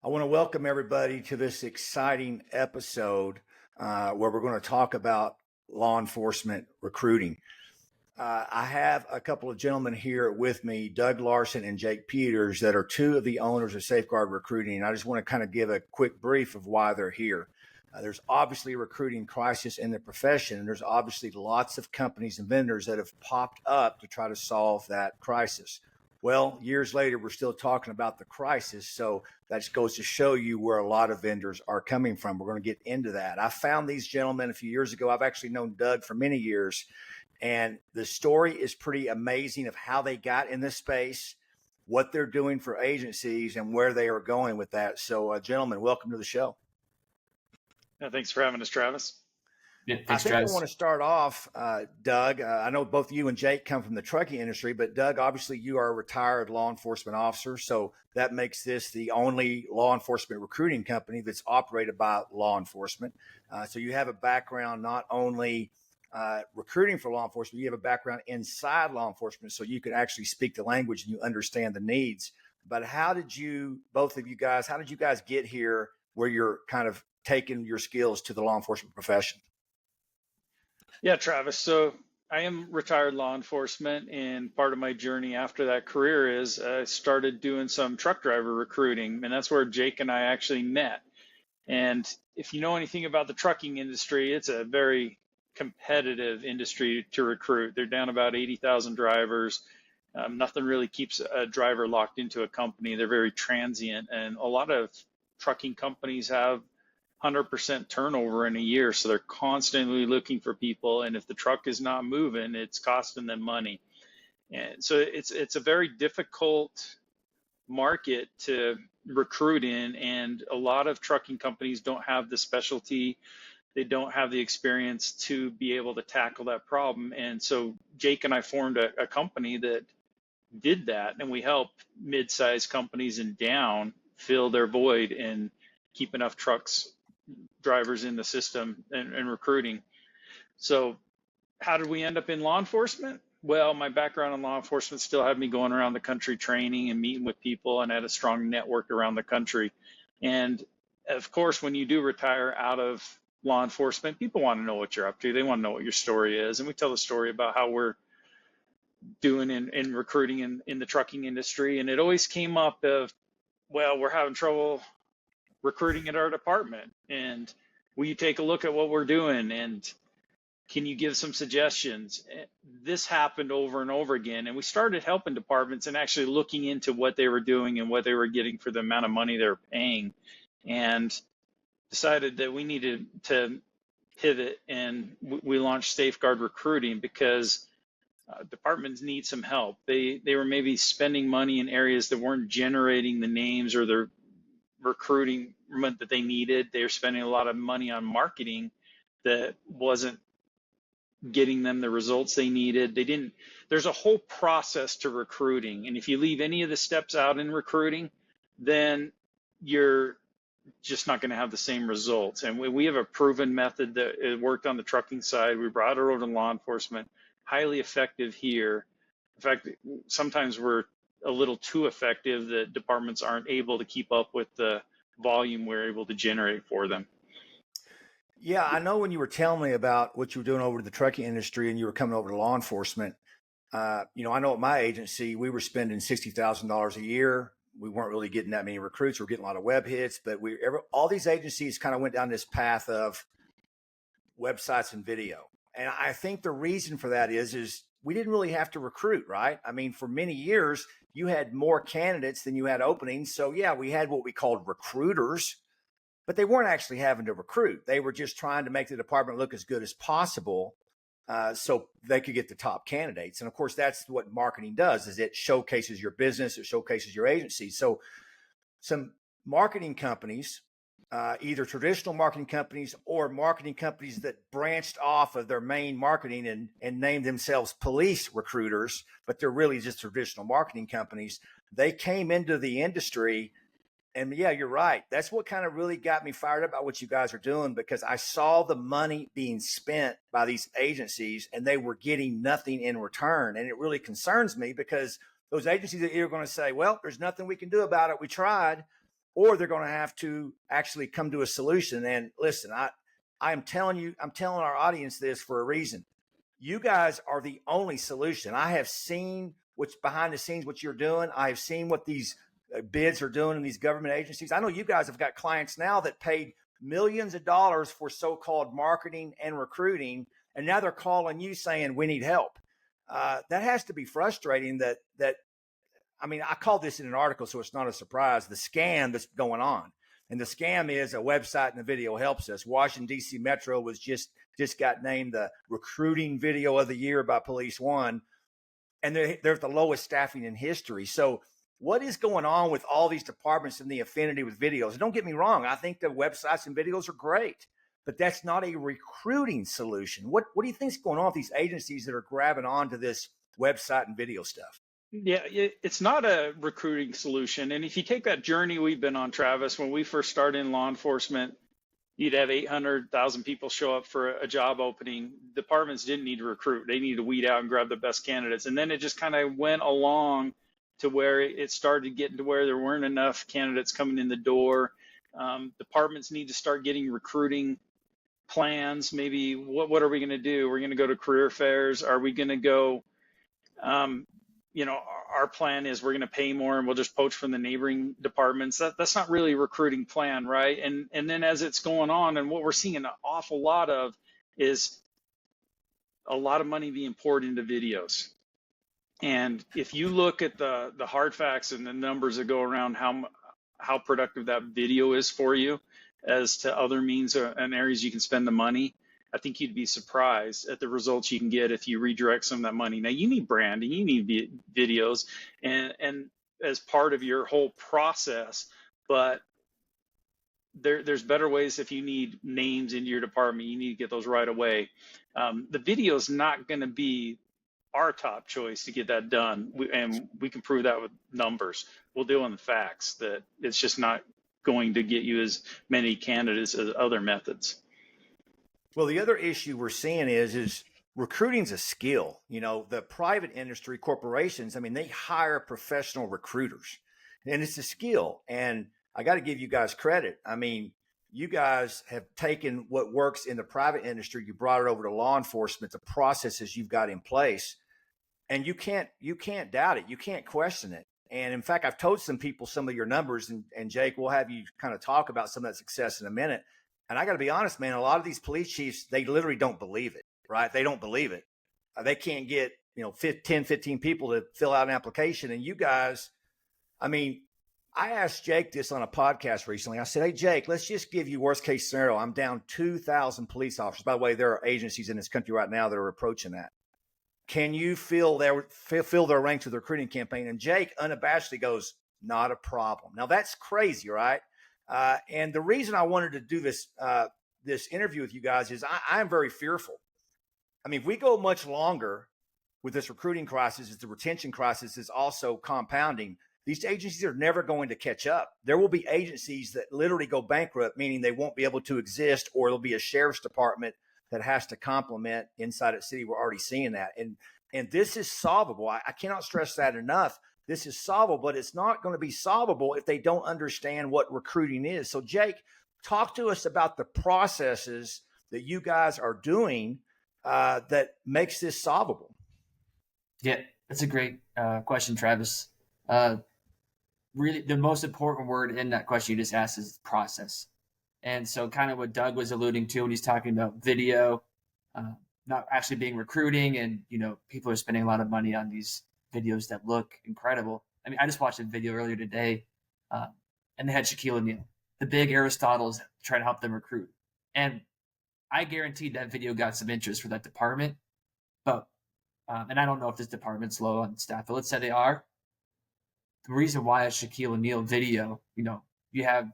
I want to welcome everybody to this exciting episode where we're going to talk about law enforcement recruiting. I have a couple of gentlemen here with me, Doug Larsen and Jake Peters, that are two of the owners of Safeguard Recruiting. I just want to kind of give a quick brief of why they're here. There's obviously a recruiting crisis in the profession, and there's obviously lots of companies and vendors that have popped up to try to solve that crisis. Well, years later, we're still talking about the crisis. So that just goes to show you where a lot of vendors are coming from. We're going to get into that. I found these gentlemen a few years ago. I've actually known Doug for many years. And the story is pretty amazing of how they got in this space, what they're doing for agencies, and where they are going with that. So, gentlemen, welcome to the show. Thanks for having us, Travis. Yeah, I thanks, think Travis. I want to start off, Doug. I know both you and Jake come from the trucking industry, but Doug, obviously you are a retired law enforcement officer, so that makes this the only law enforcement recruiting company that's operated by law enforcement. So you have a background not only recruiting for law enforcement, you have a background inside law enforcement, so you can actually speak the language and you understand the needs. But how did you guys get here where you're kind of taking your skills to the law enforcement profession? Yeah, Travis. So I am retired law enforcement, and part of my journey after that career is I started doing some truck driver recruiting, and that's where Jake and I actually met. And if you know anything about the trucking industry, it's a very competitive industry to recruit. They're down about 80,000 drivers. Nothing really keeps a driver locked into a company. They're very transient, and a lot of trucking companies have 100% turnover in a year, so they're constantly looking for people, and if the truck is not moving, it's costing them money. And so it's a very difficult market to recruit in, and a lot of trucking companies don't have the specialty, they don't have the experience to be able to tackle that problem. And so Jake and I formed a company that did that, and we help mid-sized companies and down fill their void and keep enough drivers in the system and recruiting. So how did we end up in law enforcement? Well, my background in law enforcement still had me going around the country training and meeting with people, and I had a strong network around the country. And of course, when you do retire out of law enforcement, people want to know what you're up to. They want to know what your story is. And we tell the story about how we're doing in recruiting in the trucking industry. And it always came up of, well, we're having trouble recruiting at our department, and will you take a look at what we're doing, and can you give some suggestions? This happened over and over again, and we started helping departments and actually looking into what they were doing and what they were getting for the amount of money they're paying, and decided that we needed to pivot, and we launched Safeguard Recruiting because departments need some help. They were maybe spending money in areas that weren't generating the names or their recruiting that they needed. They were spending a lot of money on marketing that wasn't getting them the results they needed. There's a whole process to recruiting, and if you leave any of the steps out in recruiting, then you're just not going to have the same results. And we have a proven method that it worked on the trucking side. We brought it over to law enforcement, highly effective here. In fact, sometimes we're a little too effective that departments aren't able to keep up with the volume we're able to generate for them. Yeah, I know when you were telling me about what you were doing over the trucking industry and you were coming over to law enforcement, I know at my agency, we were spending $60,000 a year. We weren't really getting that many recruits. We were getting a lot of web hits, but all these agencies kind of went down this path of websites and video. And I think the reason for that is we didn't really have to recruit, right? I mean, for many years, you had more candidates than you had openings. So yeah, we had what we called recruiters, but they weren't actually having to recruit. They were just trying to make the department look as good as possible so they could get the top candidates. And of course, that's what marketing does, is it showcases your business, it showcases your agency. So some marketing companies, either traditional marketing companies or marketing companies that branched off of their main marketing and named themselves police recruiters, but they're really just traditional marketing companies. They came into the industry, and yeah, you're right. That's what kind of really got me fired up about what you guys are doing, because I saw the money being spent by these agencies and they were getting nothing in return. And it really concerns me because those agencies are either going to say, well, there's nothing we can do about it, we tried, or they're going to have to actually come to a solution. And listen, I'm telling our audience this for a reason. You guys are the only solution. I have seen what's behind the scenes, what you're doing. I have seen what these bids are doing in these government agencies. I know you guys have got clients now that paid millions of dollars for so-called marketing and recruiting, and now they're calling you saying we need help. That has to be frustrating. I mean, I called this in an article, so it's not a surprise. The scam that's going on, and the scam is a website, and the video helps us. Washington D.C. Metro was just got named the recruiting video of the year by Police One, and they're the lowest staffing in history. So what is going on with all these departments and the affinity with videos? And don't get me wrong, I think the websites and videos are great, but that's not a recruiting solution. What do you think is going on with these agencies that are grabbing onto this website and video stuff? Yeah, it's not a recruiting solution. And if you take that journey we've been on, Travis, when we first started in law enforcement, you'd have 800,000 people show up for a job opening. Departments didn't need to recruit. They needed to weed out and grab the best candidates. And then it just kind of went along to where it started getting to where there weren't enough candidates coming in the door. Departments need to start getting recruiting plans. Maybe what are we going to do? We're going to go to career fairs. Are we going to go, our plan is we're going to pay more and we'll just poach from the neighboring departments. That's not really a recruiting plan, right? And then as it's going on, and what we're seeing an awful lot of is a lot of money being poured into videos. And if you look at the hard facts and the numbers that go around how productive that video is for you as to other means and areas you can spend the money, I think you'd be surprised at the results you can get if you redirect some of that money. Now, you need branding, you need videos, and as part of your whole process, but there's better ways. If you need names into your department, you need to get those right away. The video is not going to be our top choice to get that done, and we can prove that with numbers. We'll deal on the facts that it's just not going to get you as many candidates as other methods. Well, the other issue we're seeing is recruiting's a skill. The private industry, corporations, I mean, they hire professional recruiters, and it's a skill. And I got to give you guys credit. I mean, you guys have taken what works in the private industry, you brought it over to law enforcement, the processes you've got in place, and you can't doubt it. You can't question it. And in fact, I've told some people some of your numbers, and Jake, we'll have you kind of talk about some of that success in a minute. And I got to be honest, man, a lot of these police chiefs, they literally don't believe it, right? They don't believe it. They can't get, 10, 15 people to fill out an application. And you guys, I mean, I asked Jake this on a podcast recently. I said, hey, Jake, let's just give you worst case scenario. I'm down 2,000 police officers. By the way, there are agencies in this country right now that are approaching that. Can you fill their ranks with the recruiting campaign? And Jake unabashedly goes, not a problem. Now, that's crazy, right? And the reason I wanted to do this interview with you guys is I am very fearful. I mean, if we go much longer with this recruiting crisis, the retention crisis is also compounding. These agencies are never going to catch up. There will be agencies that literally go bankrupt, meaning they won't be able to exist, or there'll be a sheriff's department that has to complement inside a city. We're already seeing that. And this is solvable. I cannot stress that enough. This is solvable, but it's not going to be solvable if they don't understand what recruiting is. So, Jake, talk to us about the processes that you guys are doing that makes this solvable. Yeah, that's a great question, Travis. Really, the most important word in that question you just asked is process. And so kind of what Doug was alluding to when he's talking about video, not actually being recruiting, and, people are spending a lot of money on these videos that look incredible. I mean, I just watched a video earlier today, and they had Shaquille O'Neal, the big Aristotles, trying to help them recruit. And I guaranteed that video got some interest for that department. But, and I don't know if this department's low on staff, but let's say they are. The reason why a Shaquille O'Neal video, you have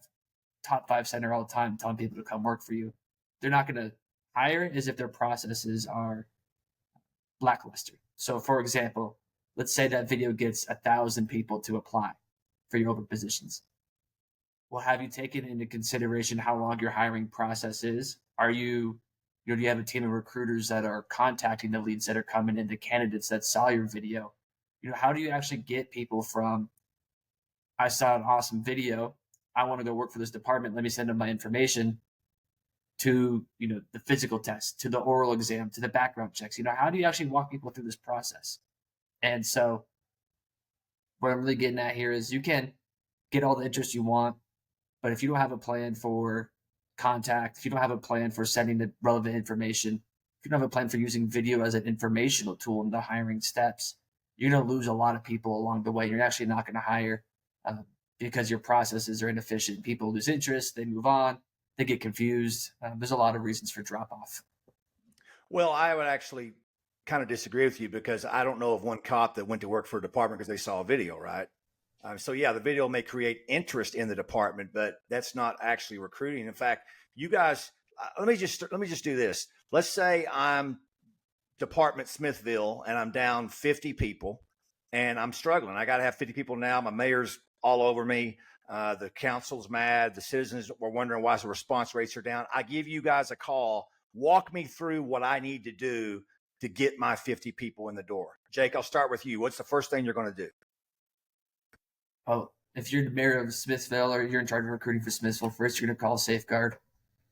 top 5 center all the time telling people to come work for you. They're not going to hire as if their processes are blacklisted. So, for example, let's say that video gets 1,000 people to apply for your open positions. Well, have you taken into consideration how long your hiring process is? Are you, do you have a team of recruiters that are contacting the leads that are coming in, the candidates that saw your video? How do you actually get people from, I saw an awesome video, I want to go work for this department. Let me send them my information to, the physical test, to the oral exam, to the background checks. How do you actually walk people through this process? And so what I'm really getting at here is you can get all the interest you want, but if you don't have a plan for contact, if you don't have a plan for sending the relevant information, if you don't have a plan for using video as an informational tool in the hiring steps, you're going to lose a lot of people along the way. You're actually not going to hire because your processes are inefficient. People lose interest, they move on, they get confused. There's a lot of reasons for drop off. Well, I would actually kind of disagree with you because I don't know of one cop that went to work for a department because they saw a video, right? So yeah, the video may create interest in the department, but that's not actually recruiting. In fact, you guys, let me just do this. Let's say I'm Department Smithville and I'm down 50 people and I'm struggling. I got to have 50 people now. My mayor's all over me. The council's mad. The citizens were wondering why the response rates are down. I give you guys a call. Walk me through what I need to do to get my 50 people in the door. Jake, I'll start with you. What's the first thing you're going to do? Oh, if you're the mayor of Smithville or you're in charge of recruiting for Smithville, first you're going to call Safeguard.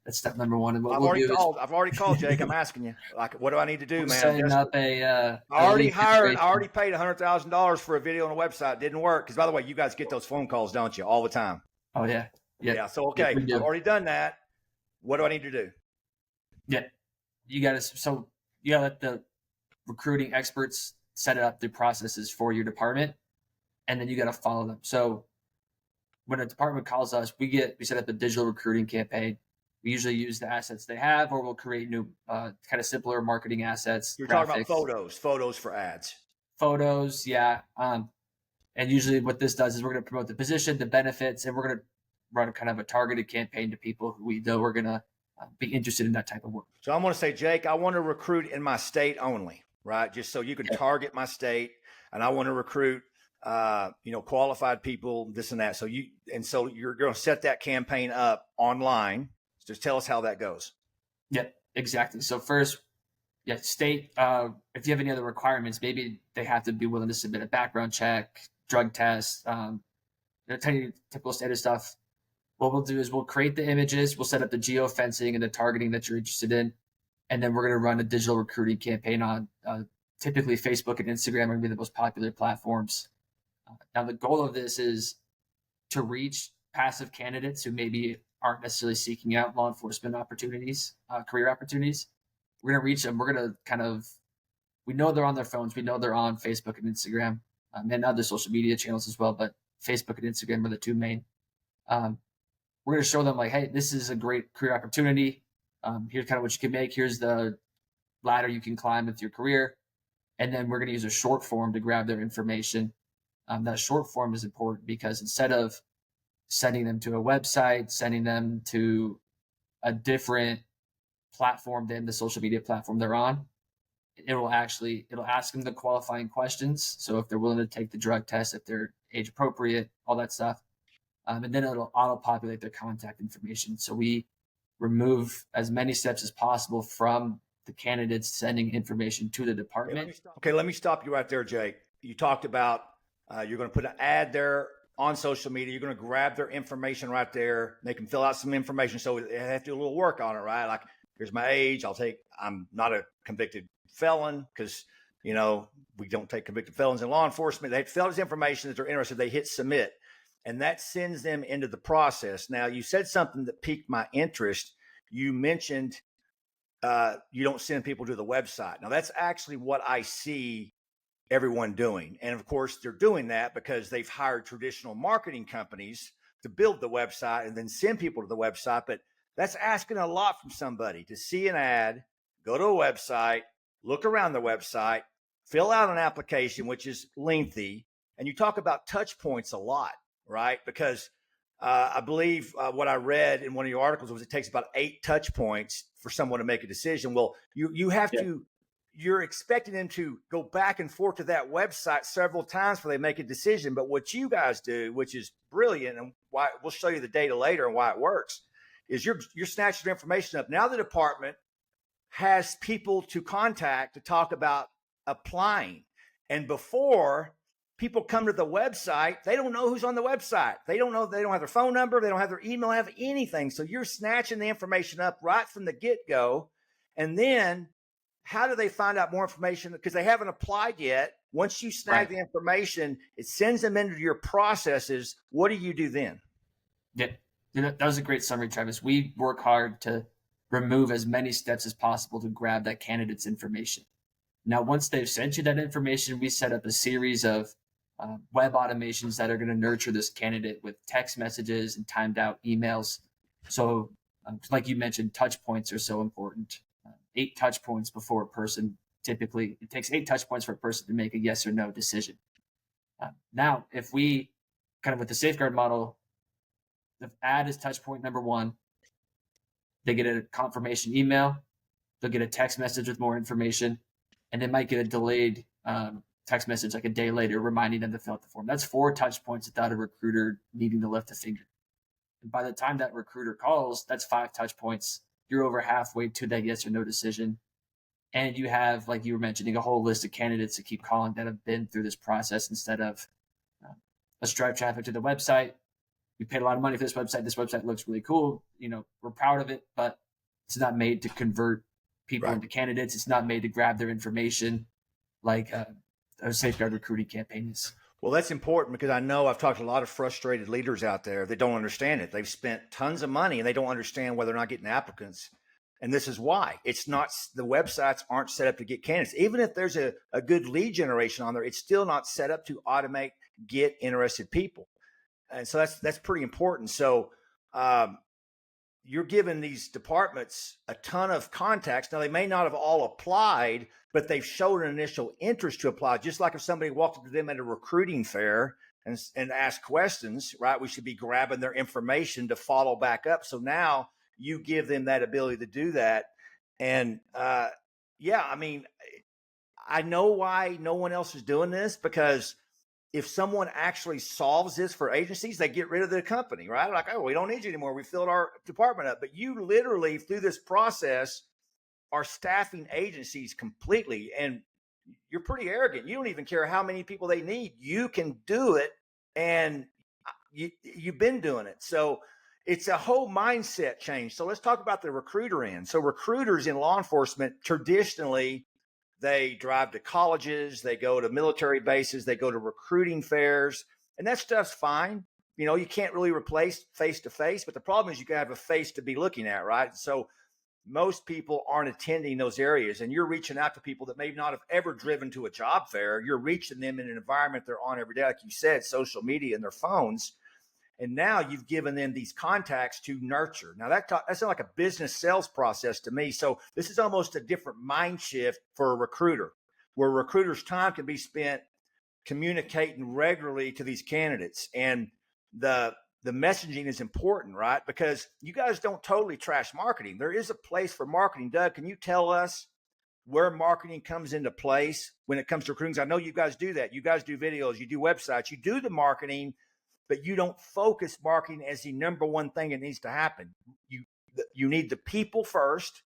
That's step number one. And I've already called, Jake. I'm asking you. Like, what do I need to do, man? Setting up I already paid $100,000 for a video on a website. Didn't work. Because by the way, you guys get those phone calls, don't you? All the time. Oh yeah. Yeah. So, okay. Yeah, I've already done that. What do I need to do? Yeah. You got to let the recruiting experts set up the processes for your department, and then you got to follow them. So when a department calls us, we set up a digital recruiting campaign. We usually use the assets they have, or we'll create new kind of simpler marketing assets. You're graphics. talking about photos for ads. Photos, yeah. And usually what this does is we're going to promote the position, the benefits, and we're going to run kind of a targeted campaign to people who we know are going to be interested in that type of work. So I'm going to say, Jake, I want to recruit in my state only, right? Just so you can target my state, and I want to recruit, qualified people, this and that. So you're going to set that campaign up online. Just tell us how that goes. Yeah, exactly. So first, state, if you have any other requirements, maybe they have to be willing to submit a background check, drug test, typical state of stuff. What we'll do is we'll create the images, we'll set up the geofencing and the targeting that you're interested in, and then we're going to run a digital recruiting campaign on typically Facebook and Instagram are going to be the most popular platforms. Now, the goal of this is to reach passive candidates who maybe aren't necessarily seeking out law enforcement opportunities, career opportunities. We're going to reach them. We're going to we know they're on their phones. We know they're on Facebook and Instagram and other social media channels as well, but Facebook and Instagram are the two main. We're going to show them like, hey, this is a great career opportunity. Here's kind of what you can make. Here's the ladder you can climb with your career. And then we're going to use a short form to grab their information. That short form is important because instead of sending them to a website, sending them to a different platform than the social media platform they're on, it'll ask them the qualifying questions. So if they're willing to take the drug test, if they're age appropriate, all that stuff. And then it'll auto-populate their contact information. So we remove as many steps as possible from the candidates sending information to the department. Let me stop you right there, Jake. You talked about you're going to put an ad there on social media. You're going to grab their information right there, make them fill out some information. So they have to do a little work on it, right? Like, here's my age. I'm not a convicted felon because, we don't take convicted felons in law enforcement. They have to fill out this information that they're interested. They hit submit. And that sends them into the process. Now, you said something that piqued my interest. You mentioned you don't send people to the website. Now, that's actually what I see everyone doing. And of course, they're doing that because they've hired traditional marketing companies to build the website and then send people to the website. But that's asking a lot from somebody to see an ad, go to a website, look around the website, fill out an application, which is lengthy. And you talk about touch points a lot. Right? Because I believe what I read in one of your articles was it takes about 8 touch points for someone to make a decision. Well, you're expecting them to go back and forth to that website several times before they make a decision. But what you guys do, which is brilliant, and why we'll show you the data later and why it works, is you're snatching their information up. Now the department has people to contact to talk about applying. And before, people come to the website, they don't know who's on the website. They don't know, they don't have their phone number, they don't have their email, have anything. So you're snatching the information up right from the get-go. And then how do they find out more information? Because they haven't applied yet. Once you snag the information, it sends them into your processes. What do you do then? Yeah, that was a great summary, Travis. We work hard to remove as many steps as possible to grab that candidate's information. Now, once they've sent you that information, we set up a series of web automations that are going to nurture this candidate with text messages and timed out emails. So, like you mentioned, touch points are so important. 8 touch points before a person. Typically, it takes 8 touch points for a person to make a yes or no decision. Now, if we kind of with the safeguard model, the ad is touch point number 1. They get a confirmation email. They'll get a text message with more information, and they might get a delayed text message like a day later reminding them to fill out the form. That's 4 touch points without a recruiter needing to lift a finger. And by the time that recruiter calls, that's 5 touch points. You're over halfway to that yes or no decision. And you have, like you were mentioning, a whole list of candidates to keep calling that have been through this process instead of let's drive traffic to the website. We paid a lot of money for this website. This website looks really cool. We're proud of it, but it's not made to convert people into candidates. It's not made to grab their information like a safeguard recruiting campaign is. Well, that's important because I know I've talked to a lot of frustrated leaders out there that don't understand it. They've spent tons of money and they don't understand why they're not getting applicants. And this is why. It's not, the websites aren't set up to get candidates. Even if there's a good lead generation on there, it's still not set up to automate, get interested people. And so that's pretty important. So you're giving these departments a ton of contacts. Now, they may not have all applied, but they've shown an initial interest to apply. Just like if somebody walked up to them at a recruiting fair and asked questions, right? We should be grabbing their information to follow back up. So now you give them that ability to do that. And I mean, I know why no one else is doing this, because if someone actually solves this for agencies, they get rid of the company, right? Like, oh, we don't need you anymore. We filled our department up. But you literally, through this process, are staffing agencies completely. And you're pretty arrogant. You don't even care how many people they need. You can do it. And you've been doing it. So it's a whole mindset change. So let's talk about the recruiter end. So recruiters in law enforcement, traditionally, they drive to colleges, they go to military bases, they go to recruiting fairs, and that stuff's fine. You can't really replace face-to-face, but the problem is you can have a face to be looking at, right? So most people aren't attending those areas, and you're reaching out to people that may not have ever driven to a job fair. You're reaching them in an environment they're on every day, like you said, social media and their phones. And now you've given them these contacts to nurture. Now that's not like a business sales process to me. So this is almost a different mind shift for a recruiter, where a recruiter's time can be spent communicating regularly to these candidates. And the messaging is important, right? Because you guys don't totally trash marketing. There is a place for marketing. Doug, can you tell us where marketing comes into place when it comes to recruiting? I know you guys do that. You guys do videos, you do websites, you do the marketing, but you don't focus marketing as the number one thing that needs to happen. You need the people first,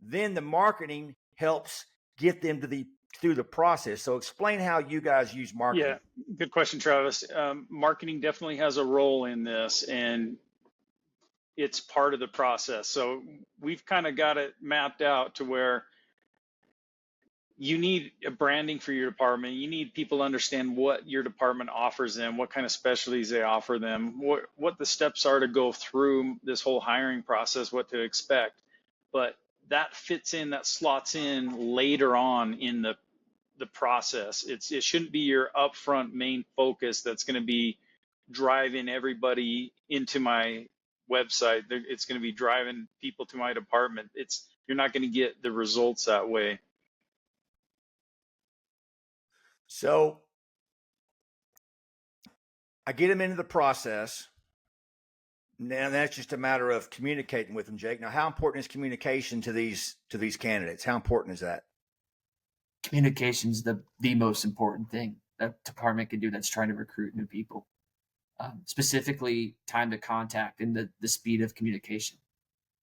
then the marketing helps get them through the process. So explain how you guys use marketing. Yeah, good question, Travis. Marketing definitely has a role in this, and it's part of the process. So we've kind of got it mapped out to where you need a branding for your department. You need people to understand what your department offers them, what kind of specialties they offer them, what the steps are to go through this whole hiring process, what to expect. But that slots in later on in the process. It shouldn't be your upfront main focus that's going to be driving everybody into my website. It's going to be driving people to my department. You're not going to get the results that way. So I get them into the process. Now that's just a matter of communicating with them, Jake. Now, how important is communication to these candidates? How important is that? Communication is the most important thing that department can do that's trying to recruit new people. Specifically, time to contact and the speed of communication.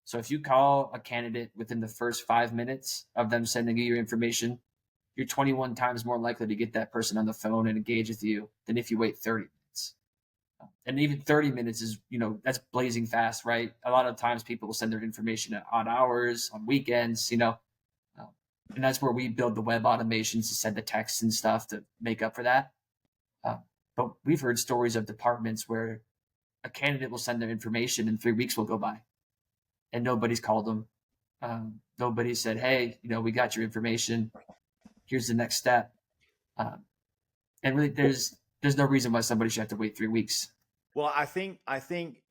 So if you call a candidate within the first 5 minutes of them sending you your information, you're 21 times more likely to get that person on the phone and engage with you than if you wait 30 minutes. And even 30 minutes is, that's blazing fast, right? A lot of times people will send their information at odd hours on weekends, and that's where we build the web automations to send the texts and stuff to make up for that. But we've heard stories of departments where a candidate will send their information and 3 weeks will go by and nobody's called them. Nobody said, hey, we got your information. Here's the next step. And really there's no reason why somebody should have to wait 3 weeks. Well, I think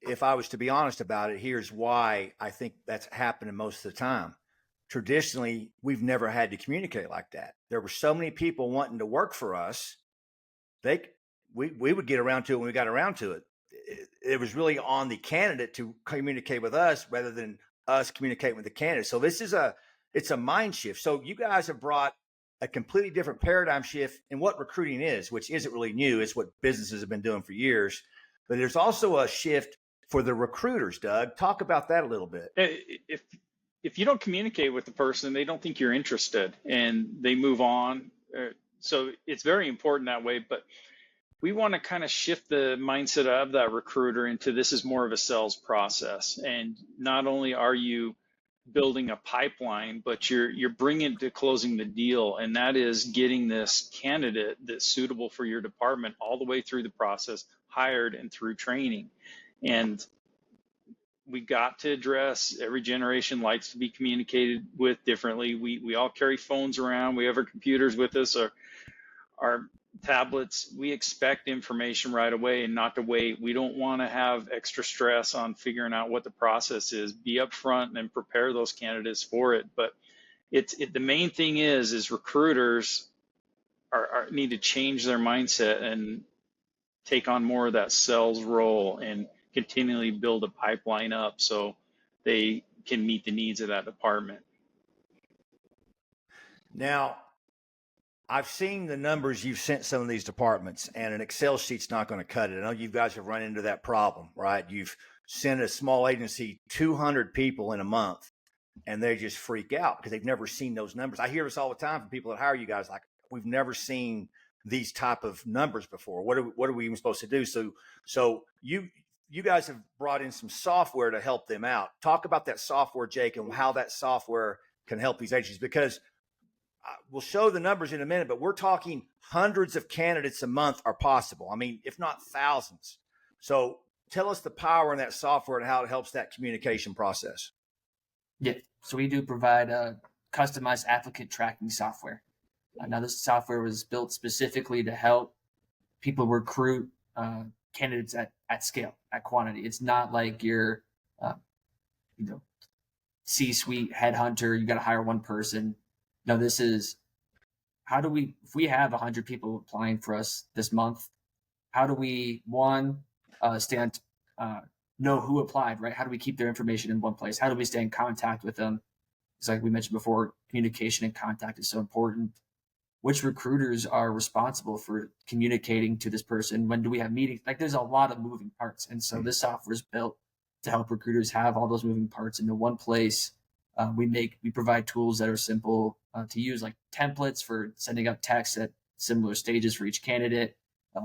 if I was to be honest about it, here's why I think that's happening most of the time. Traditionally, we've never had to communicate like that. There were so many people wanting to work for us. We would get around to it when we got around to it. It was really on the candidate to communicate with us rather than us communicating with the candidate. So it's a mind shift. So you guys have brought a completely different paradigm shift in what recruiting is, which isn't really new. It's what businesses have been doing for years. But there's also a shift for the recruiters, Doug. Talk about that a little bit. If you don't communicate with the person, they don't think you're interested and they move on. So it's very important that way. But we want to kind of shift the mindset of that recruiter into this is more of a sales process. And not only are you building a pipeline, but you're bringing it to closing the deal. And that is getting this candidate that's suitable for your department all the way through the process, hired and through training. And we got to address every generation likes to be communicated with differently. We all carry phones around. We have our computers with us, our tablets. We expect information right away and not to wait. We don't want to have extra stress on figuring out what the process is. Be upfront and prepare those candidates for it. But the main thing is recruiters need to change their mindset and take on more of that sales role and continually build a pipeline up so they can meet the needs of that department. Now, I've seen the numbers you've sent some of these departments, and an Excel sheet's not going to cut it. I know you guys have run into that problem, right? You've sent a small agency 200 people in a month, and they just freak out because they've never seen those numbers. I hear this all the time from people that hire you guys, like, we've never seen these type of numbers before. What are we even supposed to do? So you guys have brought in some software to help them out. Talk about that software, Jake, and how that software can help these agencies, because we'll show the numbers in a minute, but we're talking hundreds of candidates a month are possible. I mean, if not thousands. So tell us the power in that software and how it helps that communication process. Yeah. So we do provide a customized applicant tracking software. Now, this software was built specifically to help people recruit candidates at scale, at quantity. It's not like your, C-suite headhunter. You got to hire one person. No, this is if we have 100 people applying for us this month, how do we, know who applied, right? How do we keep their information in one place? How do we stay in contact with them? It's like we mentioned before, communication and contact is so important. Which recruiters are responsible for communicating to this person? When do we have meetings? Like, there's a lot of moving parts. And so this software is built to help recruiters have all those moving parts into one place. We provide tools that are simple to use, like templates for sending out texts at similar stages for each candidate,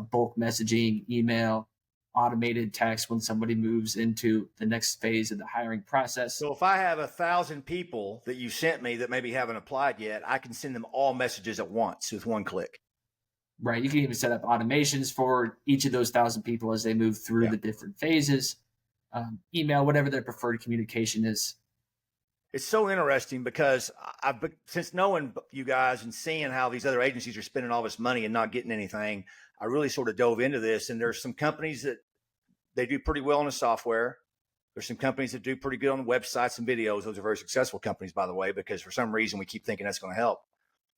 bulk messaging, email, automated text when somebody moves into the next phase of the hiring process. So if I have 1,000 people that you sent me that maybe haven't applied yet, I can send them all messages at once with one click. Right. You can even set up automations for each of those 1,000 people as they move through the different phases. Email, whatever their preferred communication is. It's so interesting because since knowing you guys and seeing how these other agencies are spending all this money and not getting anything, I really sort of dove into this. And there's some companies that they do pretty well on the software. There's some companies that do pretty good on websites and videos. Those are very successful companies, by the way, because for some reason we keep thinking that's going to help.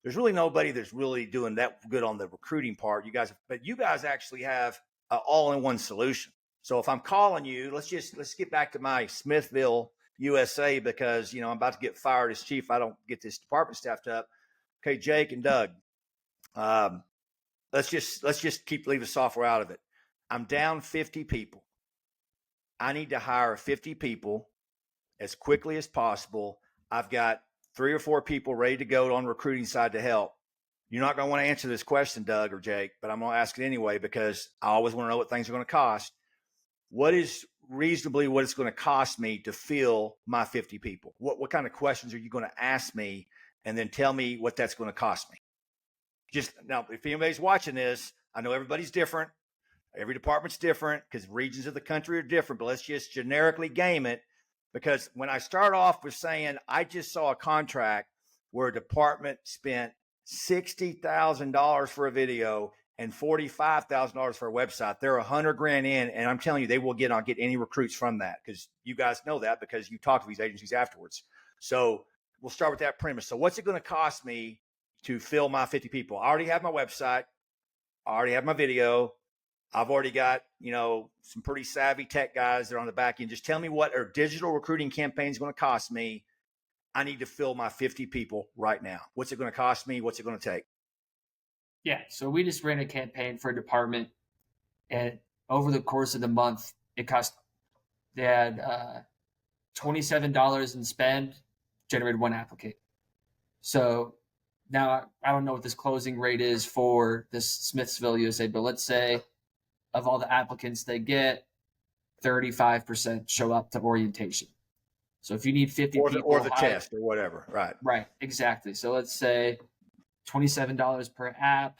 There's really nobody that's really doing that good on the recruiting part. But you guys actually have an all-in-one solution. So if I'm calling you, let's get back to my Smithville, USA, because I'm about to get fired as chief. I don't get this department staffed up. Okay, Jake and Doug, let's just leave the software out of it. I'm down 50 people. I need to hire 50 people as quickly as possible. I've got 3 or 4 people ready to go on the recruiting side to help. You're not going to want to answer this question, Doug or Jake, but I'm going to ask it anyway because I always want to know what things are going to cost. What is reasonably what it's going to cost me to fill my 50 people? What kind of questions are you going to ask me, and then tell me what that's going to cost me? Just now, if anybody's watching this, I know everybody's different. Every department's different because regions of the country are different, but let's just generically game it. Because when I start off with saying I just saw a contract where a department spent $60,000 for a video and $45,000 for a website, they're $100,000 in, and I'm telling you, they will not get any recruits from that because you guys know that because you talk to these agencies afterwards. So we'll start with that premise. So what's it going to cost me to fill my 50 people? I already have my website. I already have my video. I've already got, some pretty savvy tech guys that are on the back end. Just tell me what a digital recruiting campaign is going to cost me. I need to fill my 50 people right now. What's it going to cost me? What's it going to take? Yeah. So we just ran a campaign for a department, and over the course of the month, they had $27 in spend, generated one applicant. So now I don't know what this closing rate is for this Smithsville, USA, but let's say of all the applicants they get, 35% show up to orientation. So if you need 50 people or the test or whatever, right? Right, exactly. So let's say $27 per app.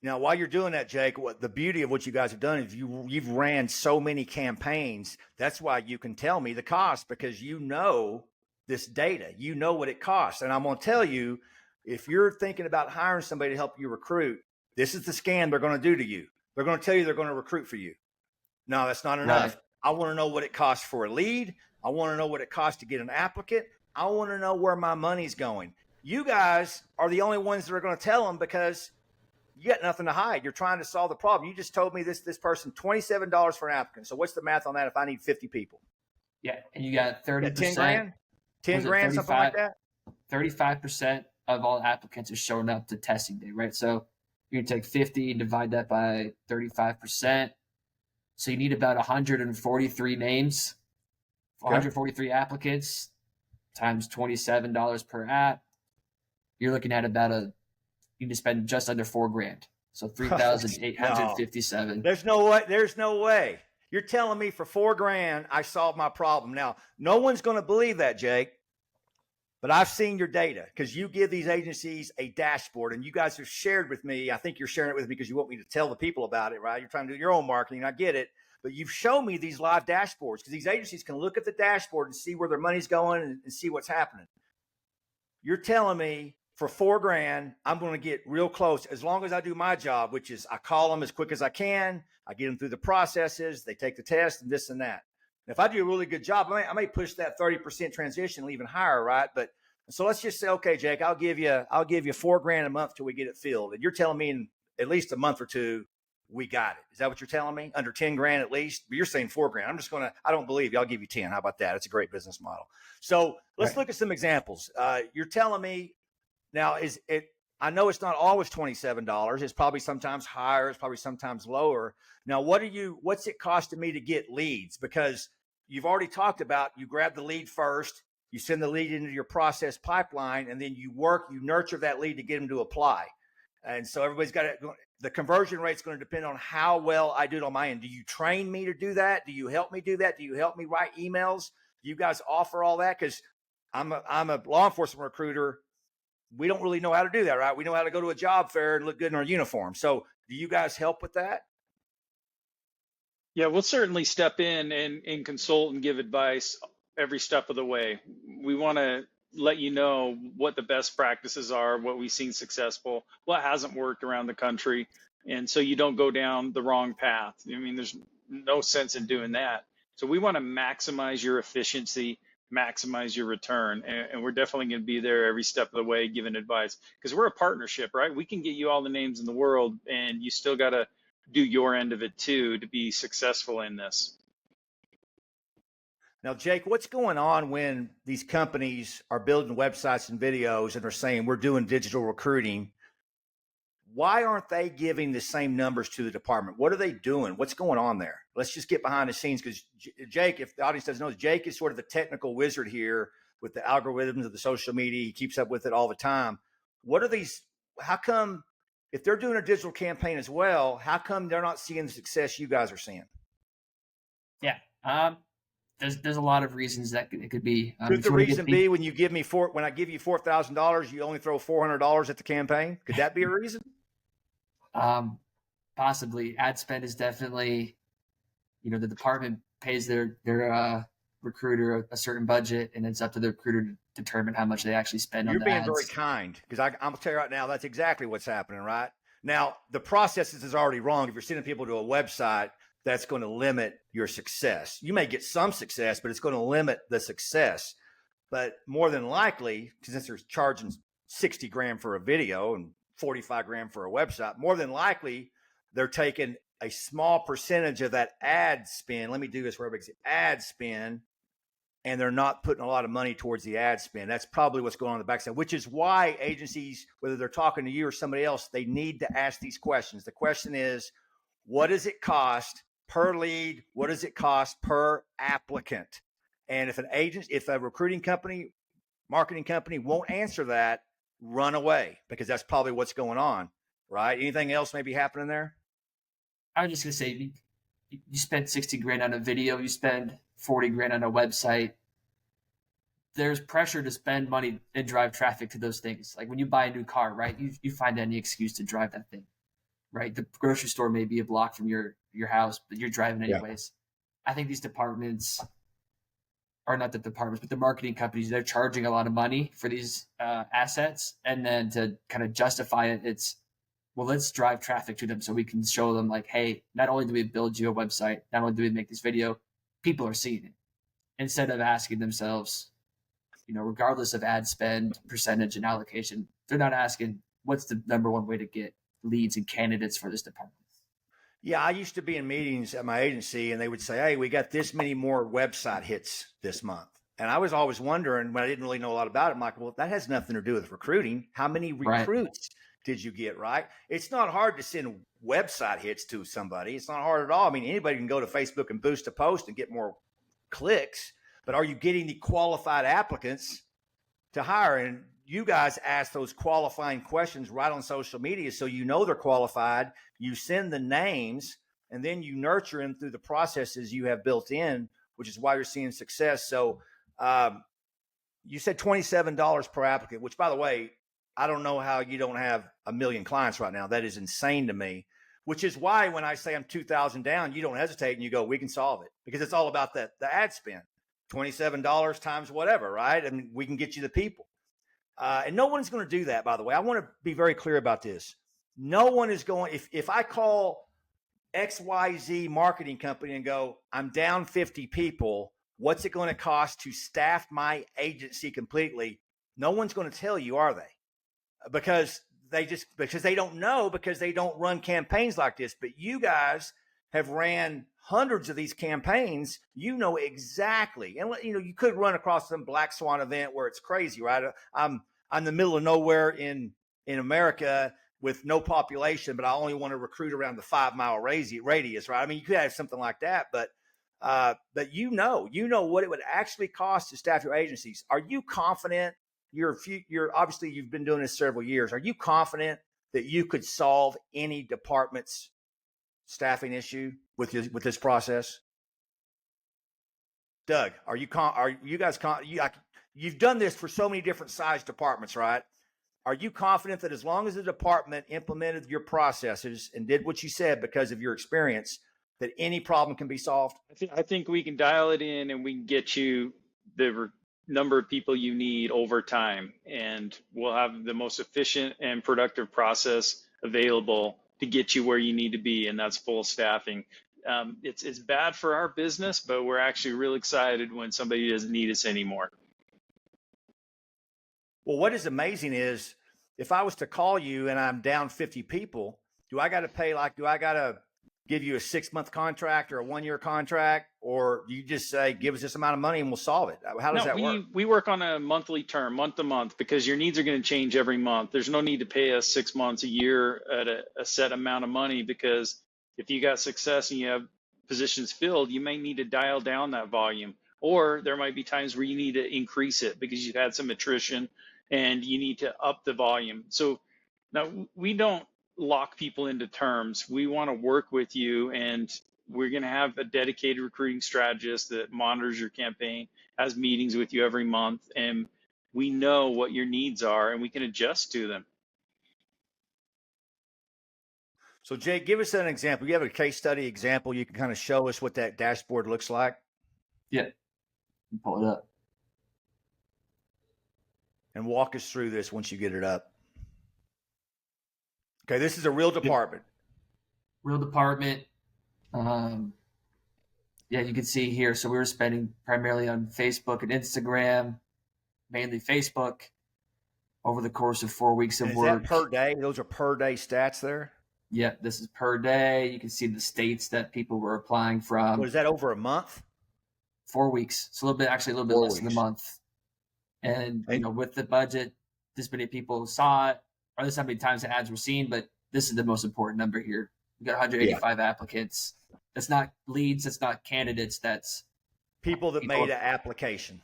Now, while you're doing that, Jake, the beauty of what you guys have done is you've ran so many campaigns. That's why you can tell me the cost because you know this data. You know what it costs. And I'm going to tell you, if you're thinking about hiring somebody to help you recruit, this is the scam they're going to do to you. They're going to tell you they're going to recruit for you. No, that's not enough. Right. I want to know what it costs for a lead. I want to know what it costs to get an applicant. I want to know where my money's going. You guys are the only ones that are going to tell them because you got nothing to hide. You're trying to solve the problem. You just told me this person, $27 for an applicant. So what's the math on that if I need 50 people? Yeah, and you got 30%. 10 grand? 10 grand, something like that? 35% of all applicants are showing up to testing day, right? So you're going to take 50 and divide that by 35%. So you need about 143 names, 143 applicants times $27 per app. You're looking at about you need to spend just under $4,000. So 3,857. No. There's no way. You're telling me for $4,000, I solved my problem. Now, no one's going to believe that, Jake, but I've seen your data because you give these agencies a dashboard and you guys have shared with me. I think you're sharing it with me because you want me to tell the people about it, right? You're trying to do your own marketing. I get it. But you've shown me these live dashboards because these agencies can look at the dashboard and see where their money's going and see what's happening. You're telling me for $4,000, I'm going to get real close as long as I do my job, which is I call them as quick as I can. I get them through the processes. They take the test and this and that. And if I do a really good job, I may push that 30% transition even higher, right? But so let's just say, okay, Jake, I'll give you $4,000 a month till we get it filled. And you're telling me in at least a month or two, we got it. Is that what you're telling me? Under 10 grand at least? But you're saying $4,000. I don't believe you. I'll give you 10. How about that? It's a great business model. So let's look at some examples. You're telling me now I know it's not always $27. It's probably sometimes higher. It's probably sometimes lower. Now, what's it costing me to get leads? Because you've already talked about, you grab the lead first, you send the lead into your process pipeline, and then you nurture that lead to get them to apply. And so everybody's got the conversion rate is going to depend on how well I do it on my end. Do you train me to do that? Do you help me do that? Do you help me write emails? Do you guys offer all that? Because I'm a law enforcement recruiter. We don't really know how to do that, right? We know how to go to a job fair and look good in our uniform. So do you guys help with that? Yeah, we'll certainly step in and consult and give advice every step of the way. We want to let you know what the best practices are, what we've seen successful, what hasn't worked around the country. And so you don't go down the wrong path. I mean, there's no sense in doing that. So we want to maximize your efficiency, maximize your return. And we're definitely going to be there every step of the way giving advice because we're a partnership, right? We can get you all the names in the world and you still got to do your end of it too to be successful in this. Now, Jake, what's going on when these companies are building websites and videos and are saying we're doing digital recruiting? Why aren't they giving the same numbers to the department? What are they doing? What's going on there? Let's just get behind the scenes because Jake, if the audience doesn't know, Jake is sort of the technical wizard here with the algorithms of the social media. He keeps up with it all the time. What are these? How come if they're doing a digital campaign as well, how come they're not seeing the success you guys are seeing? Yeah. There's a lot of reasons that it could be. Could the reason be when you give me when I give you $4,000, you only throw $400 at the campaign? Could that be a reason? Possibly. Ad spend is definitely, the department pays their recruiter a certain budget, and it's up to the recruiter to determine how much they actually spend on the ads. You're being very kind, because I'm going to tell you right now, that's exactly what's happening, right? Now, the process is already wrong. If you're sending people to a website, that's going to limit your success. You may get some success, but it's going to limit the success. But more than likely, since they're charging 60 grand for a video and 45 grand for a website, more than likely they're taking a small percentage of that ad spend. Let me do this where everybody ad spend, and they're not putting a lot of money towards the ad spend. That's probably what's going on the backside, which is why agencies, whether they're talking to you or somebody else, they need to ask these questions. The question is, what does it cost per lead? What does it cost per applicant? And if a recruiting company, marketing company won't answer that, run away, because that's probably what's going on, right? Anything else may be happening there? I was just going to say, you spend 60 grand on a video, you spend 40 grand on a website. There's pressure to spend money and drive traffic to those things. Like when you buy a new car, right? You find any excuse to drive that thing, right? The grocery store may be a block from your house, but you're driving anyways. Yeah. I think these departments, or not the departments, but the marketing companies, they're charging a lot of money for these assets. And then to kind of justify it, it's, well, let's drive traffic to them so we can show them like, hey, not only do we build you a website, not only do we make this video, people are seeing it. Instead of asking themselves, regardless of ad spend, percentage, and allocation, they're not asking what's the number one way to get leads and candidates for this department. Yeah, I used to be in meetings at my agency, and they would say, hey, we got this many more website hits this month. And I was always wondering, when I didn't really know a lot about it, I'm like, well, that has nothing to do with recruiting. How many recruits did you get, right? It's not hard to send website hits to somebody. It's not hard at all. I mean, anybody can go to Facebook and boost a post and get more clicks, but are you getting the qualified applicants to hire? And you guys ask those qualifying questions right on social media, so they're qualified. You send the names, and then you nurture them through the processes you have built in, which is why you're seeing success. So you said $27 per applicant, which, by the way, I don't know how you don't have 1 million clients right now. That is insane to me, which is why when I say I'm 2,000 down, you don't hesitate and you go, we can solve it, because it's all about the ad spend. $27 times whatever, right? I mean, we can get you the people. And no one's going to do that, by the way. I want to be very clear about this. No one is going, if I call XYZ marketing company and go, I'm down 50 people, what's it going to cost to staff my agency completely? No one's going to tell you, are they? Because they don't know, because they don't run campaigns like this. But you guys have ran hundreds of these campaigns. You know exactly. And you could run across some black swan event where it's crazy, right? I'm in the middle of nowhere in America with no population, but I only want to recruit around the 5-mile radius, right? I mean, you could have something like that, but you know what it would actually cost to staff your agencies. Are you confident? You're obviously, you've been doing this several years. Are you confident that you could solve any department's staffing issue with this process? Doug, are you guys you've done this for so many different size departments, right? Are you confident that as long as the department implemented your processes and did what you said because of your experience, that any problem can be solved? I think we can dial it in, and we can get you the number of people you need over time, and we'll have the most efficient and productive process available to get you where you need to be, and that's full staffing. It's bad for our business, but we're actually real excited when somebody doesn't need us anymore. Well, what is amazing is, if I was to call you and I'm down 50 people, do I got to give you a 6-month contract or a 1-year contract, or you just say, give us this amount of money and we'll solve it? How does that work? We work on a monthly term, month to month, because your needs are going to change every month. There's no need to pay us 6 months, a year at a set amount of money, because if you got success and you have positions filled, you may need to dial down that volume, or there might be times where you need to increase it because you've had some attrition and you need to up the volume. So now we don't lock people into terms. We want to work with you, and we're going to have a dedicated recruiting strategist that monitors your campaign, has meetings with you every month, and we know what your needs are and we can adjust to them. So Jake, give us an example. You have a case study example. You can kind of show us what that dashboard looks like. Yeah. Pull it up. And walk us through this once you get it up. Okay, this is a real department. Real department. Yeah, you can see here. So we were spending primarily on Facebook and Instagram, mainly Facebook, over the course of 4 weeks of And is work. that per day? Those are per day stats there? Yeah, this is per day. You can see the states that people were applying from. What is that, over a month? 4 weeks. It's a little bit less than a month. And you know, with the budget, this many people saw it, or this how many times the ads were seen, but this is the most important number here. We got 185 applicants. That's not leads, that's not candidates, that's people that made an application.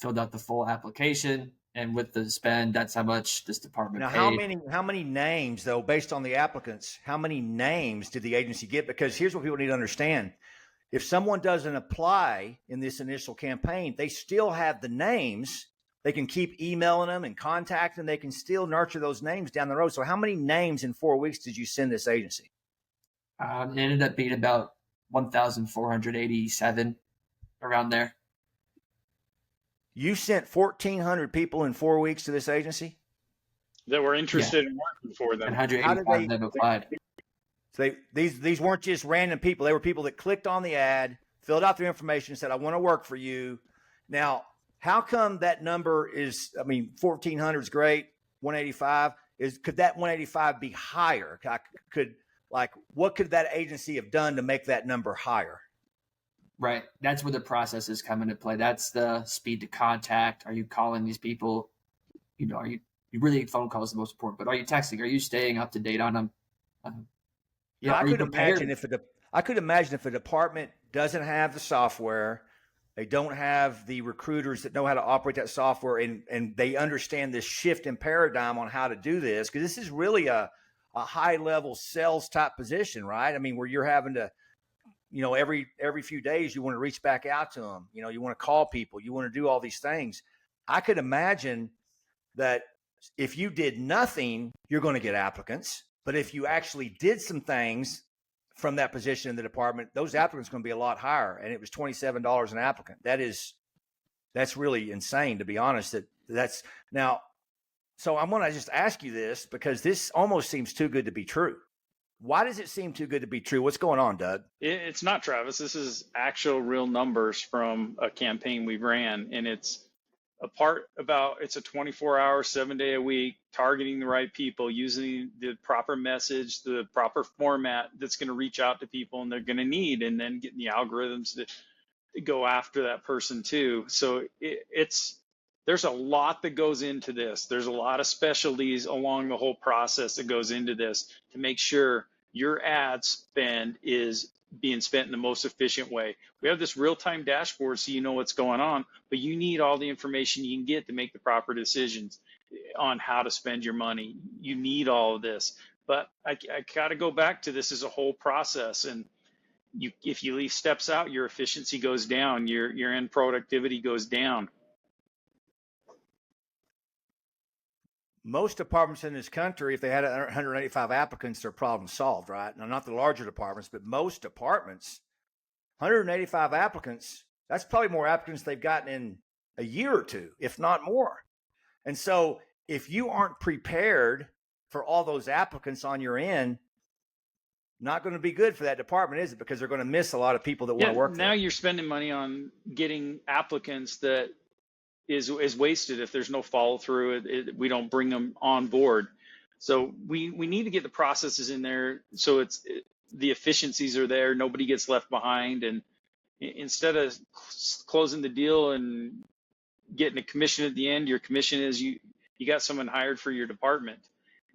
Filled out the full application, and with the spend, that's how much this department now paid. How many names, though, based on the applicants, how many names did the agency get? Because here's what people need to understand. If someone doesn't apply in this initial campaign, they still have the names. They can keep emailing them and contacting them. They can still nurture those names down the road. So how many names in 4 weeks did you send this agency? It ended up being about 1,487, around there. You sent 1,400 people in 4 weeks to this agency? That were interested in working for them. And 185 of them applied. So these weren't just random people. They were people that clicked on the ad, filled out their information, and said, I want to work for you. Now, how come that number is, 1,400 is great, 185 could that 185 be higher? What could that agency have done to make that number higher? Right. That's where the processes come into play. That's the speed to contact. Are you calling these people? You know, you really, phone calls the most important, but are you texting? Are you staying up to date on them? I could imagine if a department doesn't have the software, they don't have the recruiters that know how to operate that software, and they understand this shift in paradigm on how to do this, because this is really a high level sales type position, right? I mean, where you're having to, every few days you want to reach back out to them. You want to call people, you want to do all these things. I could imagine that if you did nothing, you're going to get applicants. But if you actually did some things from that position in the department, those applicants are going to be a lot higher. And it was $27 an applicant. That's really insane, to be honest. So I'm going to just ask you this, because this almost seems too good to be true. Why does it seem too good to be true? What's going on, Doug? It's not, Travis. This is actual real numbers from a campaign we ran, and it's a 24-hour, 7-day a week, targeting the right people, using the proper message, the proper format that's going to reach out to people and they're going to need, and then getting the algorithms to go after that person too. So there's a lot that goes into this. There's a lot of specialties along the whole process that goes into this to make sure your ad spend is being spent in the most efficient way. We have this real-time dashboard so you know what's going on, but you need all the information you can get to make the proper decisions on how to spend your money. You need all of this. But I got to go back to this as a whole process. And if you leave steps out, your efficiency goes down, your end productivity goes down. Most departments in this country, if they had 185 applicants, their problem solved, right? Now, not the larger departments, but most departments, 185 applicants, that's probably more applicants they've gotten in a year or two, if not more. And so if you aren't prepared for all those applicants on your end, not going to be good for that department, is it? Because they're going to miss a lot of people that want to work there. Now you're spending money on getting applicants that is wasted if there's no follow through. We don't bring them on board. So we need to get the processes in there so the efficiencies are there. Nobody gets left behind. And instead of closing the deal and getting a commission at the end, your commission is you got someone hired for your department,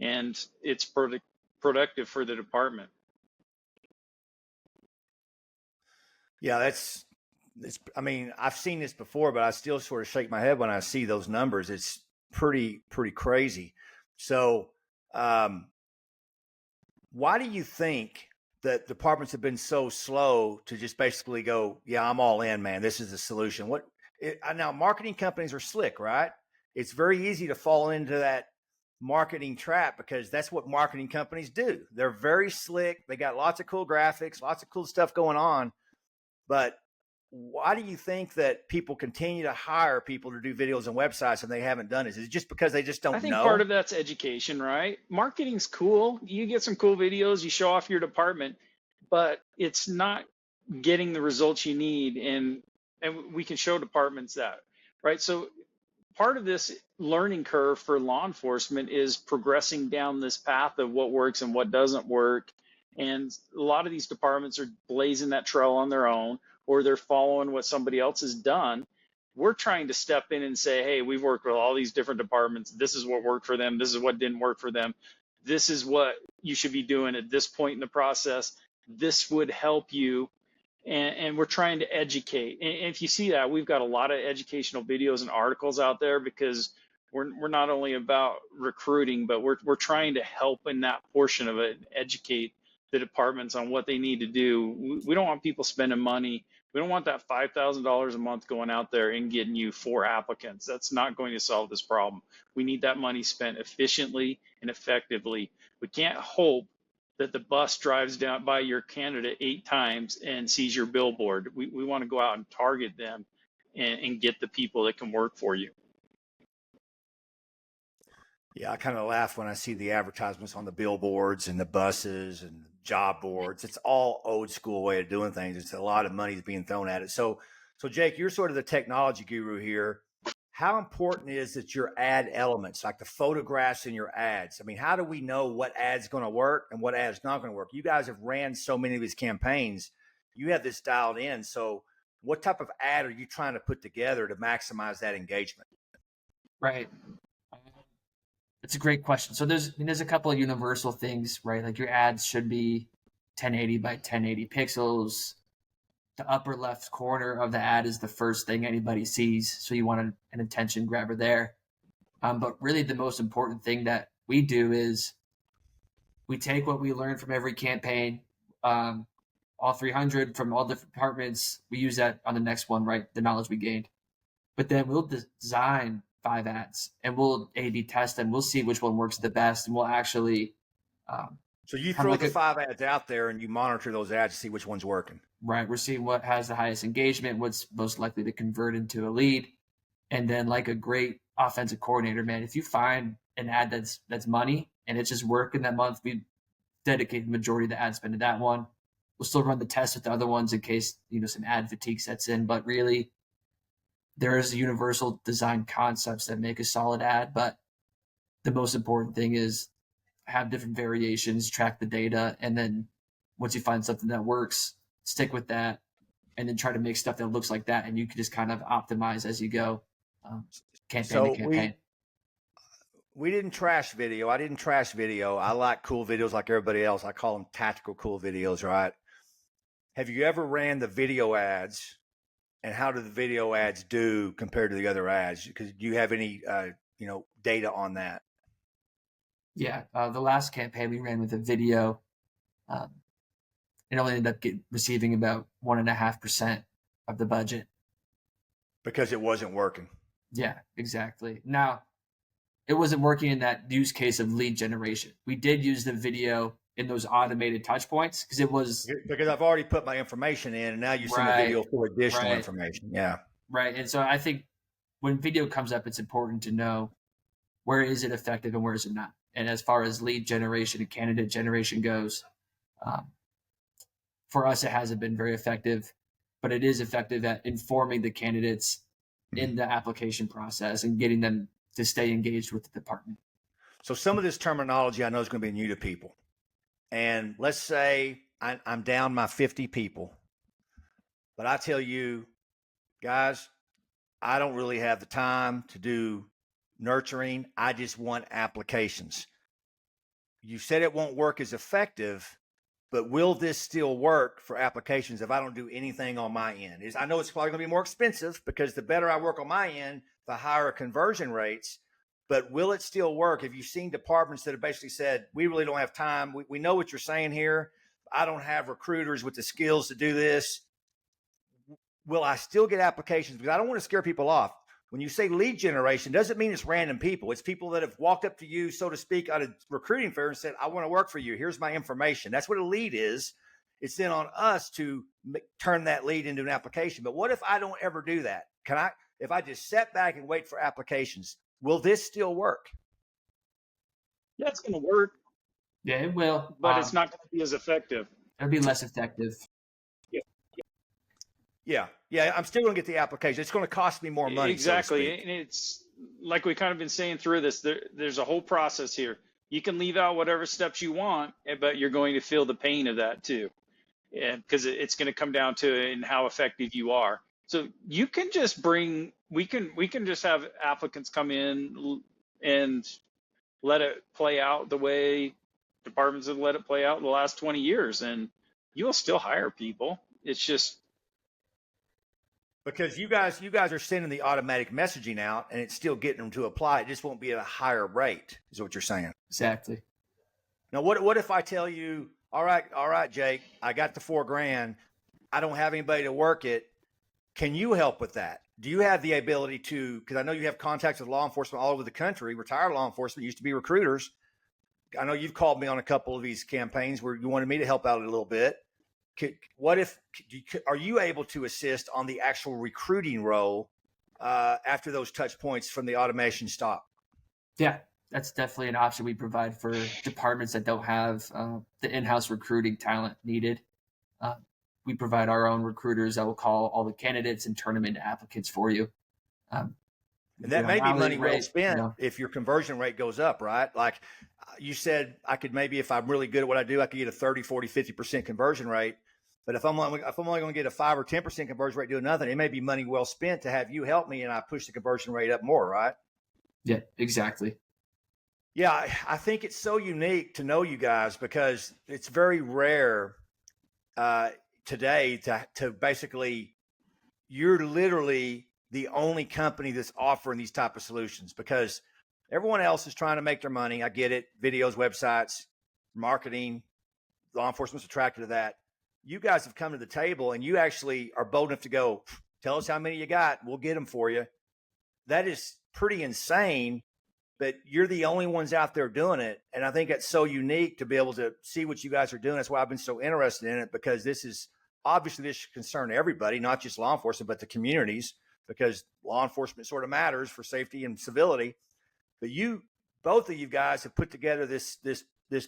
and it's productive for the department. Yeah, I've seen this before, but I still sort of shake my head when I see those numbers. pretty crazy. So, why do you think that departments have been so slow to just basically go, yeah, I'm all in, man. This is the solution. Now marketing companies are slick, right? It's very easy to fall into that marketing trap because that's what marketing companies do. They're very slick. They got lots of cool graphics, lots of cool stuff going on. But why do you think that people continue to hire people to do videos and websites and they haven't done it? Is it just because they just I don't think know? part of that's education, right? Marketing's cool. You get some cool videos, you show off your department, but it's not getting the results you need. And we can show departments that, right? So part of this learning curve for law enforcement is progressing down this path of what works and what doesn't work. And a lot of these departments are blazing that trail on their own, or they're following what somebody else has done. We're trying to step in and say, hey, we've worked with all these different departments. This is what worked for them. This is what didn't work for them. This is what you should be doing at this point in the process. This would help you. And we're trying to educate. And if you see that, we've got a lot of educational videos and articles out there because we're not only about recruiting, but we're trying to help in that portion of it, educate the departments on what they need to do. We don't want people spending money. We don't want that $5,000 a month going out there and getting you 4 applicants. That's not going to solve this problem. We need that money spent efficiently and effectively. We can't hope that the bus drives down by your candidate 8 times and sees your billboard. We want to go out and target them and get the people that can work for you. Yeah, I kind of laugh when I see the advertisements on the billboards and the buses and job boards. It's all old school way of doing things. It's a lot of money being thrown at it. So Jake, you're sort of the technology guru here. How important is that your ad elements, like the photographs in your ads? I mean, how do we know what ad's going to work and what ad's not going to work? You guys have ran so many of these campaigns. You have this dialed in. So what type of ad are you trying to put together to maximize that engagement? Right. It's a great question. So there's a couple of universal things, right? Like your ads should be 1080 by 1080 pixels. The upper left corner of the ad is the first thing anybody sees. So you want an attention grabber there. But really the most important thing that we do is we take what we learn from every campaign, all 300 from all different departments. We use that on the next one, right? The knowledge we gained. But then we'll design 5 ads and we'll A/B test them. We'll see which one works the best, and we'll actually. So you throw the 5 ads out there and you monitor those ads to see which one's working. Right. We're seeing what has the highest engagement, what's most likely to convert into a lead. And then like a great offensive coordinator, man, if you find an ad that's money and it's just working that month, we dedicate the majority of the ad spend to that one. We'll still run the test with the other ones in case, some ad fatigue sets in. But really, there is universal design concepts that make a solid ad. But the most important thing is have different variations, track the data, and then once you find something that works, stick with that, and then try to make stuff that looks like that, and you can just kind of optimize as you go, campaign to campaign. We didn't trash video. I didn't trash video. I like cool videos like everybody else. I call them tactical cool videos, right? Have you ever ran the video ads, and how do the video ads do compared to the other ads? Because do you have any, data on that? Yeah, the last campaign we ran with a video, it only ended up receiving about 1.5% of the budget because it wasn't working. Yeah, exactly. Now, it wasn't working in that use case of lead generation. We did use the video in those automated touch points because I've already put my information in, and now you send the video for additional information. Yeah. Right. And so I think when video comes up, it's important to know where is it effective and where is it not. And as far as lead generation and candidate generation goes, for us, it hasn't been very effective, but it is effective at informing the candidates in the application process and getting them to stay engaged with the department. So some of this terminology I know is going to be new to people. And let's say I'm down my 50 people, but I tell you, guys, I don't really have the time to do nurturing. I just want applications. You said it won't work as effective, but will this still work for applications if I don't do anything on my end? I know it's probably going to be more expensive because the better I work on my end, the higher conversion rates. but will it still work? Have you seen departments that have basically said, we really don't have time? We know what you're saying here. I don't have recruiters with the skills to do this. Will I still get applications? Because I don't want to scare people off. When you say lead generation, doesn't mean it's random people. It's people that have walked up to you, so to speak, at a recruiting fair and said, I want to work for you. Here's my information. That's what a lead is. It's then on us to turn that lead into an application. But what if I don't ever do that? If I just sit back and wait for applications, will this still work? Yeah, it's going to work. Yeah, it will. But it's not going to be as effective. It'll be less effective. Yeah. I'm still going to get the application. It's going to cost me more money. Exactly. So to speak. And it's like we kind of been saying through this, there's a whole process here. You can leave out whatever steps you want, but you're going to feel the pain of that too. And because it's going to come down to in how effective you are. So you can just we can just have applicants come in and let it play out the way departments have let it play out in the last 20 years, and you will still hire people. It's just because you guys are sending the automatic messaging out, and it's still getting them to apply. It just won't be at a higher rate, is what you're saying. Exactly. Now, what if I tell you, all right, Jake, I got the $4,000. I don't have anybody to work it. Can you help with that? Do you have the ability to, because I know you have contacts with law enforcement all over the country, retired law enforcement, used to be recruiters. I know you've called me on a couple of these campaigns where you wanted me to help out a little bit. Are you able to assist on the actual recruiting role after those touch points from the automation stop? Yeah, that's definitely an option we provide for departments that don't have the in-house recruiting talent needed. We provide our own recruiters that will call all the candidates and turn them into applicants for you. And that may be money well spent if your conversion rate goes up, right? Like you said, I could maybe, if I'm really good at what I do, I could get a 30, 40, 50% conversion rate. But if I'm only going to get a 5 or 10% conversion rate doing nothing, it may be money well spent to have you help me and I push the conversion rate up more, right? Yeah, exactly. Yeah, I think it's so unique to know you guys because it's very rare today to basically, you're literally the only company that's offering these type of solutions because everyone else is trying to make their money. I get it. Videos, websites, marketing, law enforcement's attracted to that. You guys have come to the table and you actually are bold enough to go, tell us how many you got. We'll get them for you. That is pretty insane, but you're the only ones out there doing it. And I think that's so unique to be able to see what you guys are doing. That's why I've been so interested in it, because this should concern everybody, not just law enforcement, but the communities, because law enforcement sort of matters for safety and civility. But both of you guys have put together this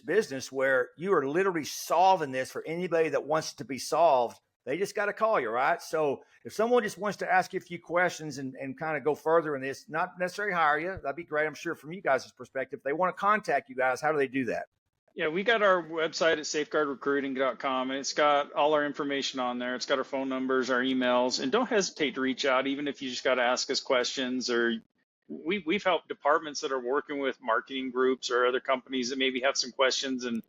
business where you are literally solving this for anybody that wants it to be solved. They just got to call you, right? So if someone just wants to ask you a few questions and kind of go further in this, not necessarily hire you, that'd be great, I'm sure, from you guys' perspective. If they want to contact you guys, how do they do that? Yeah, we got our website at safeguardrecruiting.com, and it's got all our information on there. It's got our phone numbers, our emails, and don't hesitate to reach out, even if you just got to ask us questions. Or we've helped departments that are working with marketing groups or other companies that maybe have some questions and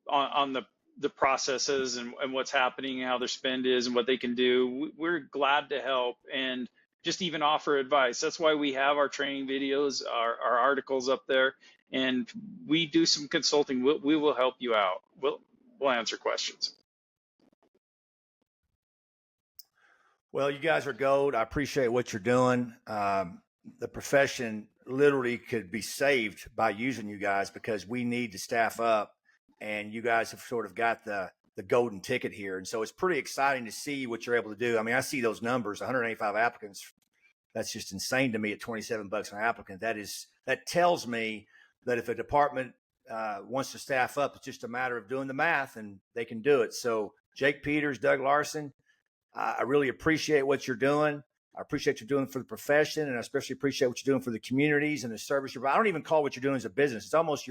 on the processes and what's happening and how their spend is and what they can do. We're glad to help and just even offer advice. That's why we have our training videos, our articles up there, and we do some consulting. We will help you out. We'll answer questions. Well, you guys are gold. I appreciate what you're doing. The profession literally could be saved by using you guys because we need to staff up, and you guys have sort of got the golden ticket here. And so it's pretty exciting to see what you're able to do. I mean, I see those numbers, 185 applicants. That's just insane to me at $27 an applicant. That tells me that if a department wants to staff up, it's just a matter of doing the math and they can do it. So Jake Peters, Doug Larsen, I really appreciate what you're doing. I appreciate what you're doing for the profession, and I especially appreciate what you're doing for the communities and the service I don't even call what you're doing as a business. It's almost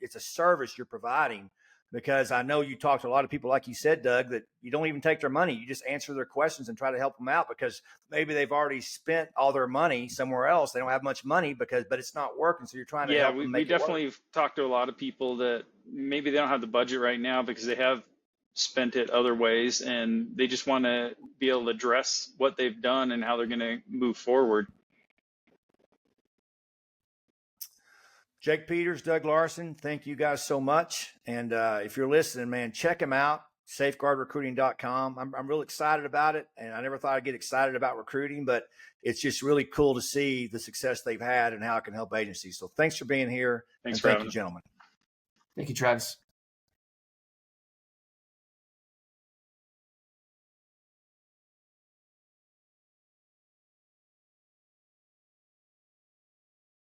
it's a service you're providing, because I know you talk to a lot of people, like you said, Doug, that you don't even take their money. You just answer their questions and try to help them out because maybe they've already spent all their money somewhere else. They don't have much money but it's not working. So you're trying to help them make it work. We definitely talked to a lot of people that maybe they don't have the budget right now because they have spent it other ways, and they just want to be able to address what they've done and how they're going to move forward. Jake Peters, Doug Larsen, thank you guys so much. And if you're listening, man, check them out, safeguardrecruiting.com. I'm real excited about it. And I never thought I'd get excited about recruiting, but it's just really cool to see the success they've had and how it can help agencies. So thanks for being here. Thanks and for thank having you, us. gentlemen. Thank you, Travis.